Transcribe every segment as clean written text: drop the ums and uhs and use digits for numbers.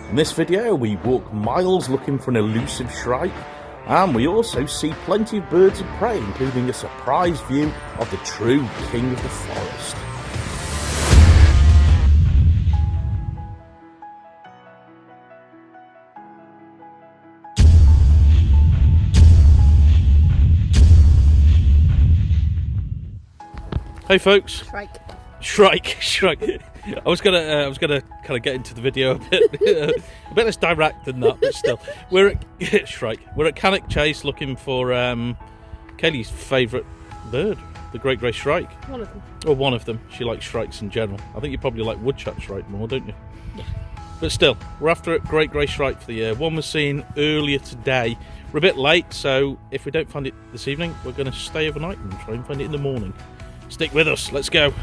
In this video we walk miles looking for an elusive shrike, and we also see plenty of birds of prey, including a surprise view of the true king of the forest. Hey folks. Shrike. I was gonna kind of get into the video a bit less direct than that, but still, we're at Shrike. We're at Cannock Chase looking for Kayleigh's favourite bird, the great grey shrike. One of them. Or one of them. She likes shrikes in general. I think you probably like woodchuck shrike more, don't you? Yeah. But still, we're after a great grey shrike for the year. One was seen earlier today. We're a bit late, so if we don't find it this evening, we're going to stay overnight and try and find it in the morning. Stick with us, let's go.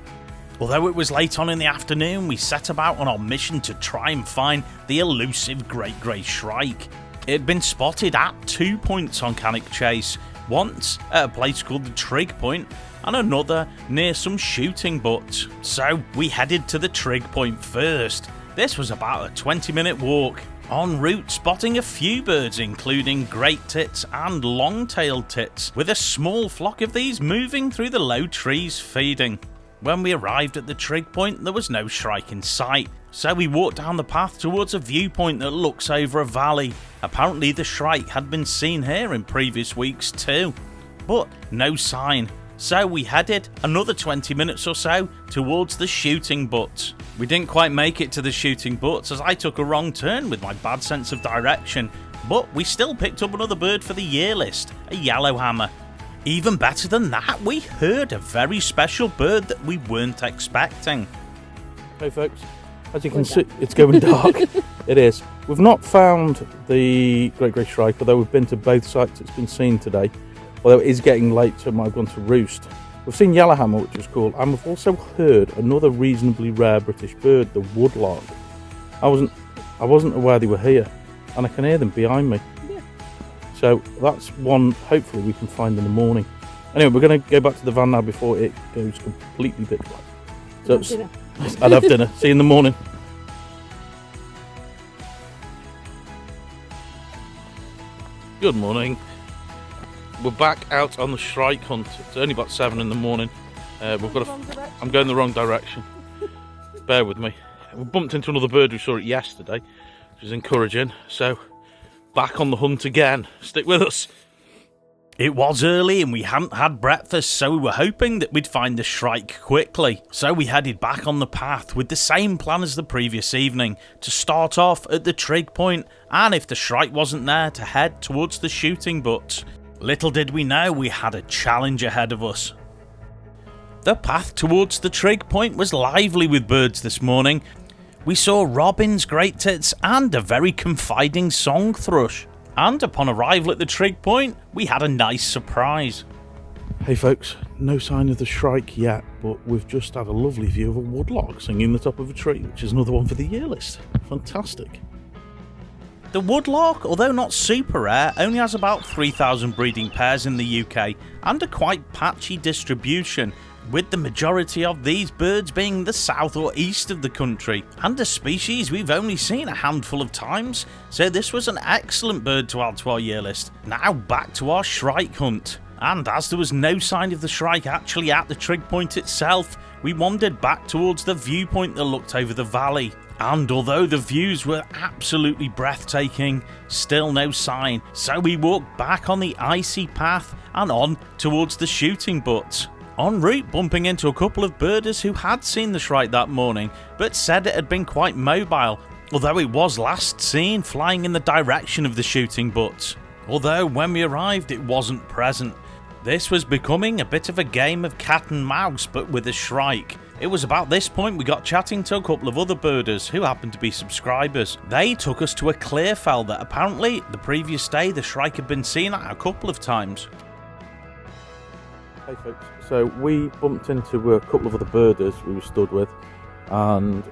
Although it was late on in the afternoon, we set about on our mission to try and find the elusive great grey shrike. It had been spotted at 2 points on Cannock Chase, once at a place called the Trig Point and another near some shooting butts. So we headed to the Trig Point first. This was about a 20-minute walk. En route, spotting a few birds, including great tits and long-tailed tits, with a small flock of these moving through the low trees feeding. When we arrived at the Trig Point, there was no shrike in sight, so we walked down the path towards a viewpoint that looks over a valley. Apparently the shrike had been seen here in previous weeks too, but no sign. So we headed another 20 minutes or so towards the shooting butts. We didn't quite make it to the shooting butts as I took a wrong turn with my bad sense of direction, but we still picked up another bird for the year list, a yellowhammer. Even better than that, we heard a very special bird that we weren't expecting. Hey folks, as you can see, it's going dark. It is. We've not found the great grey shrike, although we've been to both sites it's been seen today. Although it is getting late, so it might have gone to roost. We've seen yellowhammer, which is cool, and we've also heard another reasonably rare British bird, the woodlark. I wasn't aware they were here, and I can hear them behind me. Yeah. So that's one hopefully we can find in the morning. Anyway, we're going to go back to the van now before it goes completely pitch black. So I'll have dinner. See you in the morning. Good morning. We're back out on the shrike hunt. It's only about 7 in the morning. I'm going the wrong direction. Bear with me. We bumped into another bird. We saw it yesterday, which is encouraging. So back on the hunt again. Stick with us. It was early and we hadn't had breakfast, so we were hoping that we'd find the shrike quickly. So we headed back on the path with the same plan as the previous evening, to start off at the Trig Point, and if the shrike wasn't there, to head towards the shooting butts. Little did we know we had a challenge ahead of us. The path towards the Trig Point was lively with birds this morning. We saw robins, great tits and a very confiding song thrush. And upon arrival at the Trig Point, we had a nice surprise. Hey folks, no sign of the shrike yet, but we've just had a lovely view of a woodlark singing in the top of a tree, which is another one for the year list. Fantastic. The woodlark, although not super rare, only has about 3,000 breeding pairs in the UK and a quite patchy distribution, with the majority of these birds being the south or east of the country, and a species we've only seen a handful of times, so this was an excellent bird to add to our year list. Now back to our shrike hunt, and as there was no sign of the shrike actually at the Trig Point itself, we wandered back towards the viewpoint that looked over the valley. And although the views were absolutely breathtaking, still no sign, so we walked back on the icy path and on towards the shooting butts. En route, bumping into a couple of birders who had seen the shrike that morning, but said it had been quite mobile, although it was last seen flying in the direction of the shooting butts. Although when we arrived it wasn't present. This was becoming a bit of a game of cat and mouse, but with a shrike. It was about this point we got chatting to a couple of other birders who happened to be subscribers. They took us to a clear fell that apparently the previous day the shrike had been seen at a couple of times. Hey folks, so we bumped into a couple of other birders we were stood with, and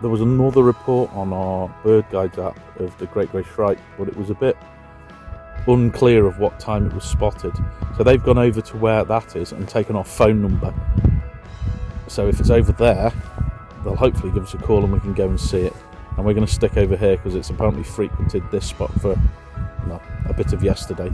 there was another report on our bird guides app of the great grey shrike, but it was a bit unclear of what time it was spotted. So they've gone over to where that is and taken our phone number. So if it's over there, they'll hopefully give us a call and we can go and see it. and we're going to stick over here because it's apparently frequented this spot for a bit of yesterday.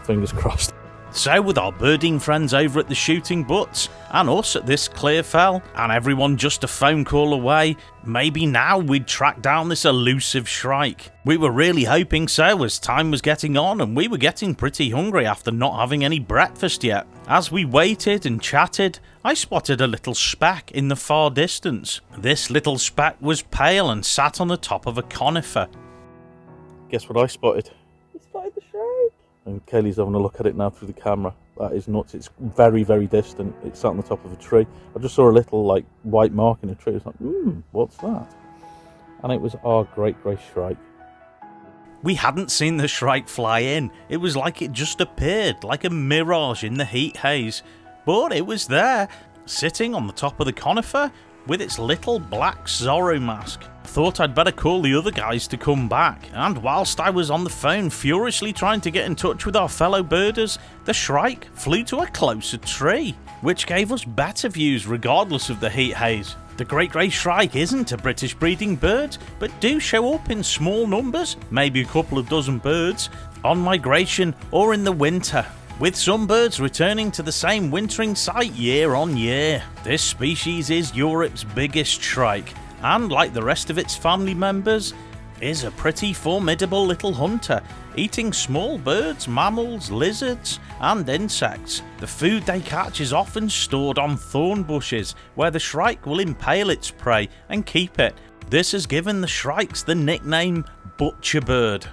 Fingers crossed. So with our birding friends over at the Shooting Butts, and us at this clear fell, and everyone just a phone call away, maybe now we'd track down this elusive shrike. We were really hoping so, as time was getting on and we were getting pretty hungry after not having any breakfast yet. As we waited and chatted, I spotted a little speck in the far distance. This little speck was pale and sat on the top of a conifer. Guess what I spotted? You spotted the shrike. And Kayleigh's having a look at it now through the camera. That is nuts. It's very, very distant. It's sat on the top of a tree. I just saw a little like white mark in a tree. I was like, what's that? And it was our great grey shrike. We hadn't seen the shrike fly in. It was like it just appeared, like a mirage in the heat haze. But it was there, sitting on the top of the conifer with its little black Zorro mask. Thought I'd better call the other guys to come back, and whilst I was on the phone furiously trying to get in touch with our fellow birders, the shrike flew to a closer tree, which gave us better views regardless of the heat haze. The great grey shrike isn't a British breeding bird, but do show up in small numbers, maybe a couple of dozen birds, on migration or in the winter, with some birds returning to the same wintering site year on year. This species is Europe's biggest shrike, and like the rest of its family members, is a pretty formidable little hunter, eating small birds, mammals, lizards and insects. The food they catch is often stored on thorn bushes, where the shrike will impale its prey and keep it. This has given the shrikes the nickname Butcher Bird.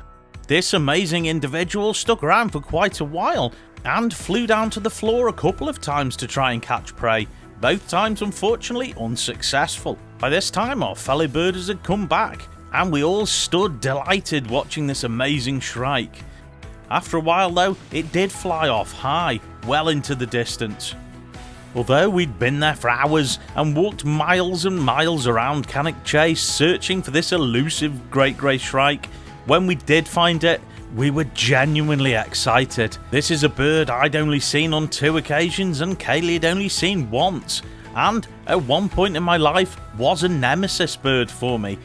This amazing individual stuck around for quite a while and flew down to the floor a couple of times to try and catch prey, both times unfortunately unsuccessful. By this time our fellow birders had come back, and we all stood delighted watching this amazing shrike. After a while though, it did fly off high, well into the distance. Although we'd been there for hours and walked miles and miles around Cannock Chase searching for this elusive great grey shrike, when we did find it, we were genuinely excited. This is a bird I'd only seen on 2 occasions and Kayleigh had only seen once, and at one point in my life was a nemesis bird for me.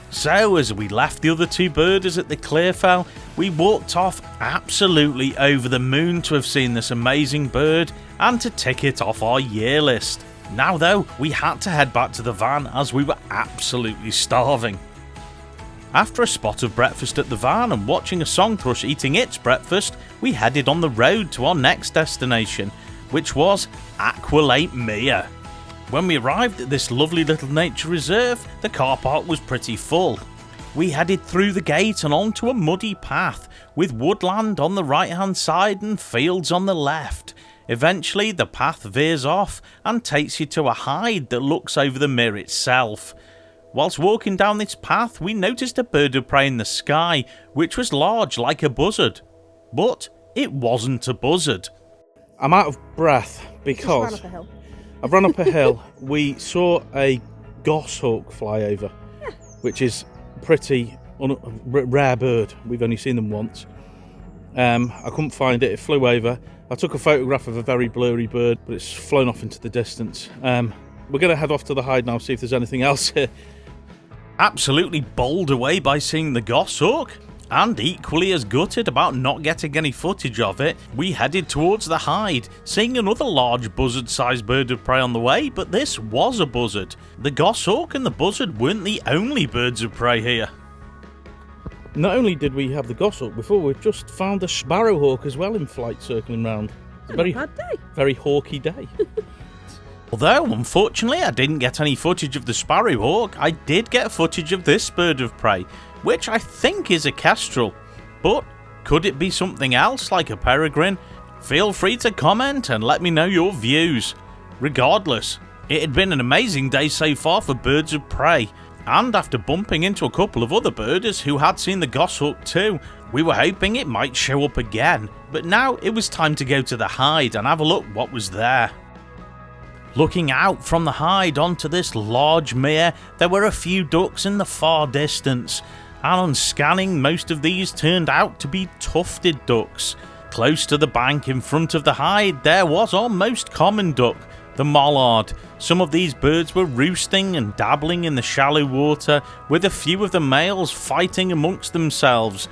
So as we left the other 2 birders at the Clearfell, we walked off absolutely over the moon to have seen this amazing bird and to tick it off our year list. Now though, we had to head back to the van as we were absolutely starving. After a spot of breakfast at the van and watching a song thrush eating its breakfast, we headed on the road to our next destination, which was Aqua Lake Mere. When we arrived at this lovely little nature reserve, the car park was pretty full. We headed through the gate and onto a muddy path, with woodland on the right hand side and fields on the left. Eventually the path veers off and takes you to a hide that looks over the mere itself. Whilst walking down this path, we noticed a bird of prey in the sky, which was large like a buzzard. But it wasn't a buzzard. I'm out of breath because Just ran up a hill. I've run up a hill. We saw a goshawk fly over, which is pretty rare bird. We've only seen them once. I couldn't find it. It flew over. I took a photograph of a very blurry bird, but it's flown off into the distance. We're going to head off to the hide now, see if there's anything else here. Absolutely bowled away by seeing the goshawk, and equally as gutted about not getting any footage of it, we headed towards the hide, seeing another large buzzard-sized bird of prey on the way, but this was a buzzard. The goshawk and the buzzard weren't the only birds of prey here. Not only did we have the goshawk before, we've just found a sparrowhawk as well in flight circling round. It's a Bad day. very hawky day. Although, unfortunately, I didn't get any footage of the sparrowhawk, I did get footage of this bird of prey, which I think is a kestrel. But could it be something else, like a peregrine? Feel free to comment and let me know your views. Regardless, it had been an amazing day so far for birds of prey, and after bumping into a couple of other birders who had seen the goshawk too, we were hoping it might show up again, but now it was time to go to the hide and have a look what was there. Looking out from the hide onto this large mere, there were a few ducks in the far distance, and on scanning most of these turned out to be tufted ducks. Close to the bank in front of the hide there was our most common duck, the mallard. Some of these birds were roosting and dabbling in the shallow water, with a few of the males fighting amongst themselves.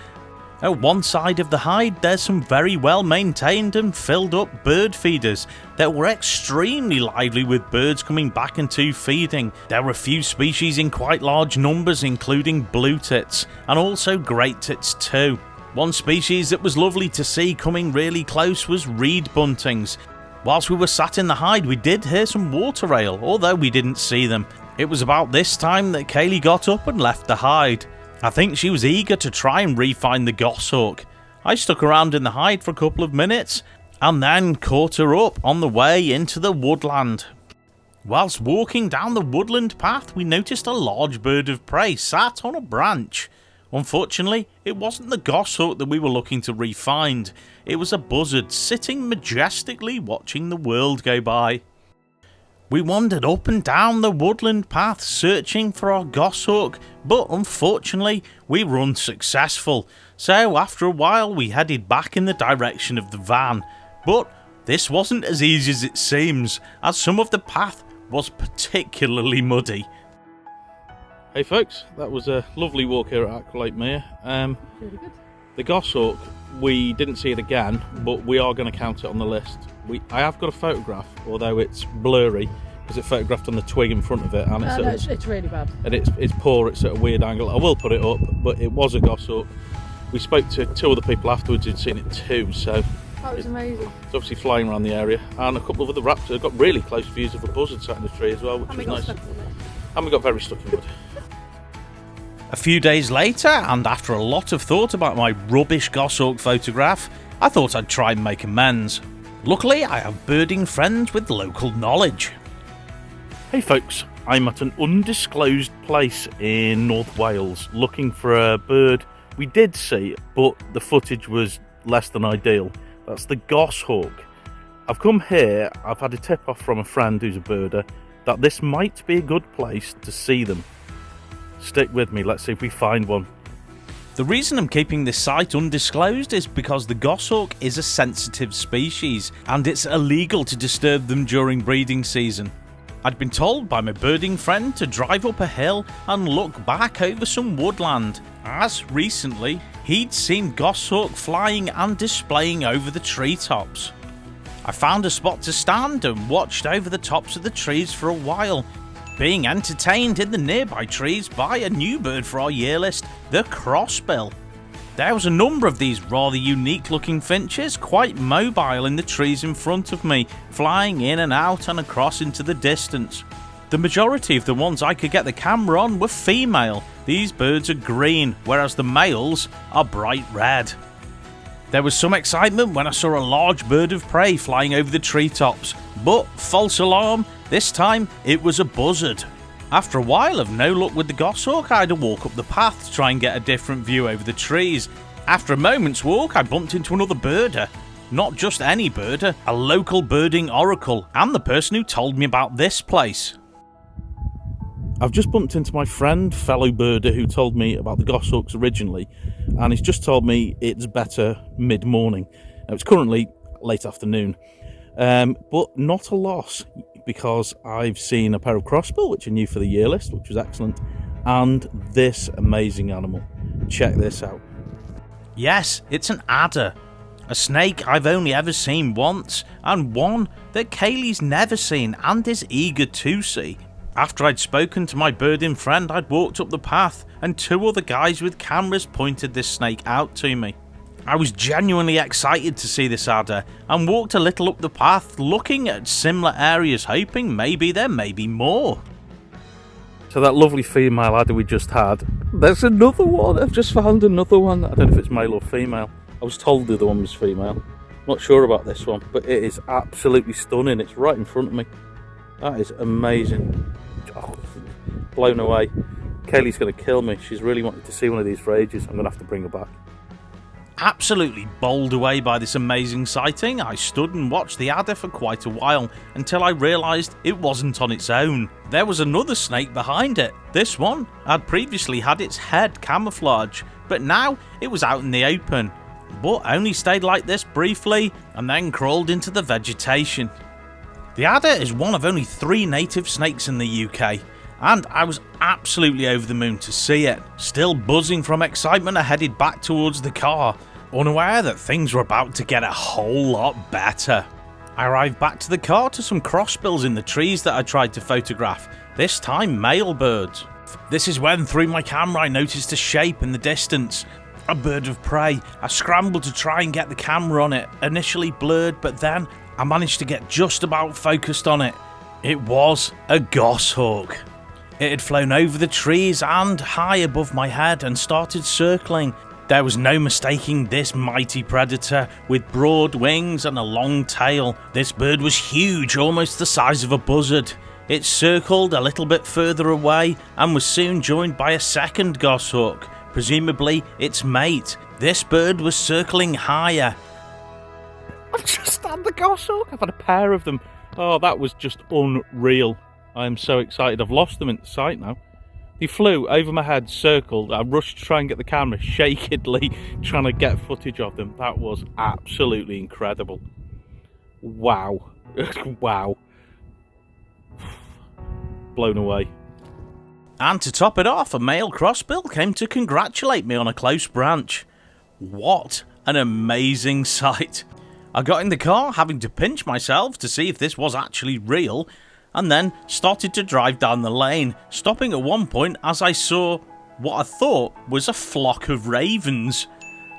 At one side of the hide there's some very well maintained and filled up bird feeders that were extremely lively, with birds coming back into feeding. There were a few species in quite large numbers, including blue tits and also great tits too. One species that was lovely to see coming really close was reed buntings. Whilst we were sat in the hide we did hear some water rail, although we didn't see them. It was about this time that Kayleigh got up and left the hide. I think she was eager to try and re-find the goshawk. I stuck around in the hide for a couple of minutes and then caught her up on the way into the woodland. Whilst walking down the woodland path we noticed a large bird of prey sat on a branch. Unfortunately, it wasn't the goshawk that we were looking to re-find. It was a buzzard sitting majestically watching the world go by. We wandered up and down the woodland path searching for our goshawk, but unfortunately we were unsuccessful, so after a while we headed back in the direction of the van. But this wasn't as easy as it seems, as some of the path was particularly muddy. Hey folks, that was a lovely walk here at Lake Mere. Really good. The goshawk, we didn't see it again, but we are going to count it on the list. I have got a photograph, although it's blurry because it photographed on the twig in front of it, and it's really bad. And it's poor. It's at a weird angle. I will put it up, but it was a goshawk. We spoke to two other people afterwards who'd seen it too, so That was amazing. it's obviously flying around the area. And a couple of other raptors. I've got really close views of a buzzard sat in the tree as well, which was nice. And we got very stuck in mud. A few days later, and after a lot of thought about my rubbish goshawk photograph, I thought I'd try and make amends. Luckily, I have birding friends with local knowledge. Hey folks, I'm at an undisclosed place in North Wales looking for a bird we did see, but the footage was less than ideal. That's the goshawk. I've come here, I've had a tip off from a friend who's a birder that this might be a good place to see them. Stick with me, let's see if we find one. The reason I'm keeping this site undisclosed is because the goshawk is a sensitive species and it's illegal to disturb them during breeding season. I'd been told by my birding friend to drive up a hill and look back over some woodland, as recently he'd seen goshawk flying and displaying over the treetops. I found a spot to stand and watched over the tops of the trees for a while, being entertained in the nearby trees by a new bird for our year list, the crossbill. There was a number of these rather unique looking finches, quite mobile in the trees in front of me, flying in and out and across into the distance. The majority of the ones I could get the camera on were female. These birds are green, whereas the males are bright red. There was some excitement when I saw a large bird of prey flying over the treetops, but false alarm, this time it was a buzzard. After a while of no luck with the goshawk, I had to walk up the path to try and get a different view over the trees. After a moment's walk, I bumped into another birder. Not just any birder, a local birding oracle, and the person who told me about this place. I've just bumped into my friend, fellow birder, who told me about the goshawks originally, and he's just told me it's better mid-morning. Now, it's currently late afternoon, but not a loss, because I've seen a pair of crossbill, which are new for the year list, which was excellent, and this amazing animal. Check this out. Yes, it's an adder. A snake I've only ever seen once, and one that Kayleigh's never seen and is eager to see. After I'd spoken to my birding friend, I'd walked up the path, and two other guys with cameras pointed this snake out to me. I was genuinely excited to see this adder, and walked a little up the path looking at similar areas, hoping maybe there may be more. So that lovely female adder we just had, there's another one. I've just found another one. I don't know if it's male or female. I was told the other one was female. Not sure about this one, but it is absolutely stunning. It's right in front of me. That is amazing. Oh, blown away. Kayleigh's going to kill me. She's really wanted to see one of these for ages. I'm going to have to bring her back. Absolutely bowled away by this amazing sighting, I stood and watched the adder for quite a while until I realised it wasn't on its own. There was another snake behind it. This one had previously had its head camouflage, but now it was out in the open, but only stayed like this briefly and then crawled into the vegetation. The adder is one of only 3 native snakes in the UK, and I was absolutely over the moon to see it. Still buzzing from excitement, I headed back towards the car, unaware that things were about to get a whole lot better. I arrived back to the car to some crossbills in the trees that I tried to photograph, this time male birds. This is when, through my camera, I noticed a shape in the distance. A bird of prey. I scrambled to try and get the camera on it, initially blurred, but then I managed to get just about focused on it. It was a goshawk. It had flown over the trees and high above my head and started circling. There was no mistaking this mighty predator with broad wings and a long tail. This bird was huge, almost the size of a buzzard. It circled a little bit further away and was soon joined by a second goshawk, presumably its mate. This bird was circling higher. I've just had the goshawk. I've had a pair of them. Oh, that was just unreal. I am so excited. I've lost them in sight now. They flew over my head, circled. I rushed to try and get the camera, shakily trying to get footage of them. That was absolutely incredible. Wow. Wow. Blown away. And to top it off, a male crossbill came to congratulate me on a close branch. What an amazing sight. I got in the car, having to pinch myself to see if this was actually real, and then started to drive down the lane, stopping at one point as I saw what I thought was a flock of ravens.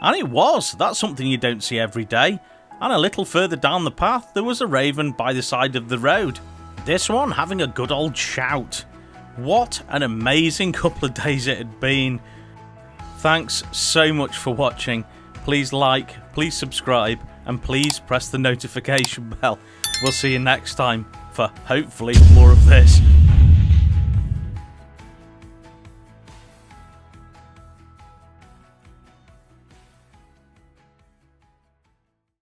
And it was. That's something you don't see every day. And a little further down the path, there was a raven by the side of the road. This one having a good old shout. What an amazing couple of days it had been. Thanks so much for watching. Please like, please subscribe, and please press the notification bell. We'll see you next time for hopefully more of this.